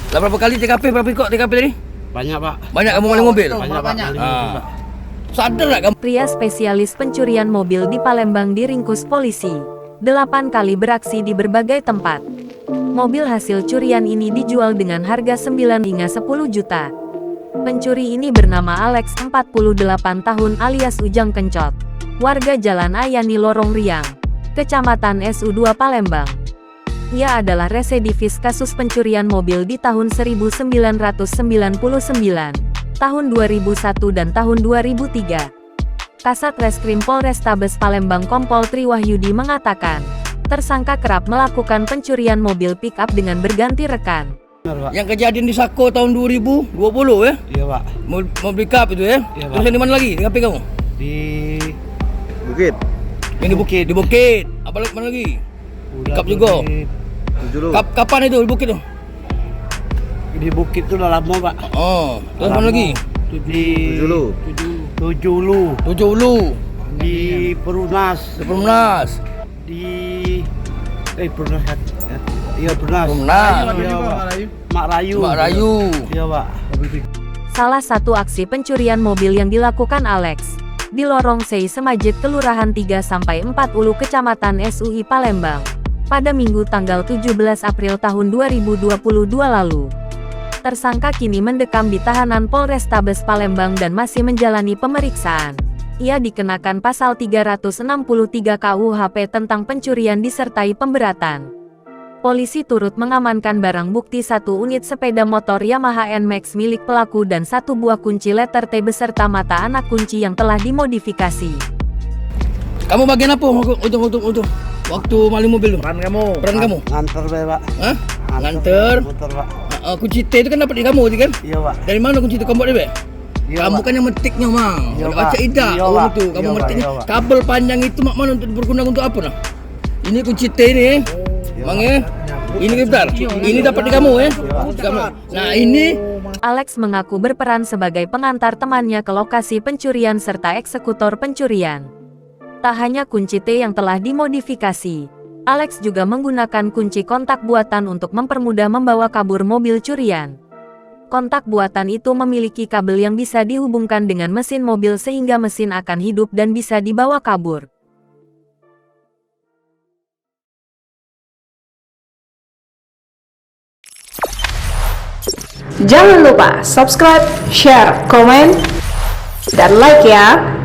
Lah berapa kali TKP, berapa kok TKP tadi? Banyak pak. Banyak kamu maling mobil? Banyak. Sadar tak kamu? Pria spesialis pencurian mobil di Palembang diringkus polisi. 8 kali beraksi di berbagai tempat. Mobil hasil curian ini dijual dengan harga 9 hingga 10 juta. Pencuri ini bernama Alex, 48 tahun alias Ujang Kencot. Warga Jalan Ayani Lorong Riang, Kecamatan SU2 Palembang. Ia adalah residivis kasus pencurian mobil di tahun 1999, tahun 2001 dan tahun 2003. Kasat Reskrim Polrestabes Palembang Kompol Triwahyudi mengatakan, tersangka kerap melakukan pencurian mobil pick-up dengan berganti rekan. Benar, Pak. Yang kejadian di Sako tahun 2020 ya? Iya pak. Mobil pick-up itu ya? Iya, Pak. Terus yang di mana lagi TKP kamu? Di Bukit. Yang di Bukit. Di Bukit. Apa lagi, mana lagi? Pick-up juga. Dulu. Kapan itu di Bukit tuh? Di Bukit tuh udah lama pak. Oh, terus mana lagi? Di Tujulu. Tujulu. Tujuh Ulu, Di Perumnas. di Perumnas, Di Perumnas kan? Iya Perumnas. Perumnas, Iya, Pak. Mak Rayu. Mbak Rayu. Iya pak. Salah satu aksi pencurian mobil yang dilakukan Alex di Lorong Sei Semajid Kelurahan 3-40 Kecamatan SUI Palembang pada Minggu tanggal 17 April tahun 2022 lalu. Tersangka kini mendekam di tahanan Polrestabes Palembang dan masih menjalani pemeriksaan. Ia dikenakan pasal 363 KUHP tentang pencurian disertai pemberatan. Polisi turut mengamankan barang bukti 1 unit sepeda motor Yamaha NMAX milik pelaku dan 1 buah kunci letter T beserta mata anak kunci yang telah dimodifikasi. Kamu bagian apa untuk waktu maling mobil tuh? Peran kamu. Peran kamu? Nganter be pak. Hah? Nganter. Motor pak. Kunci T itu kan dapat di kamu tadi kan? Iya pak. Dari mana kunci itu kamu dapat, Be? Iya, Kamu Pak. kan yang metiknya, Mang. Iya, Kalau Pak. baca idah, Iya, oh Pak. itu kamu Iya, Pak. metiknya. Iya, Pak. Kabel panjang itu mak mana untuk berguna untuk apa nah? Ini kunci T ini, Mang ya. Ini bentar. Ini dapat di kamu ya. Di kamu. Nah, ini Alex mengaku berperan sebagai pengantar temannya ke lokasi pencurian serta eksekutor pencurian. Tak hanya kunci T yang telah dimodifikasi, Alex juga menggunakan kunci kontak buatan untuk mempermudah membawa kabur mobil curian. Kontak buatan itu memiliki kabel yang bisa dihubungkan dengan mesin mobil sehingga mesin akan hidup dan bisa dibawa kabur. Jangan lupa subscribe, share, komen, dan like ya.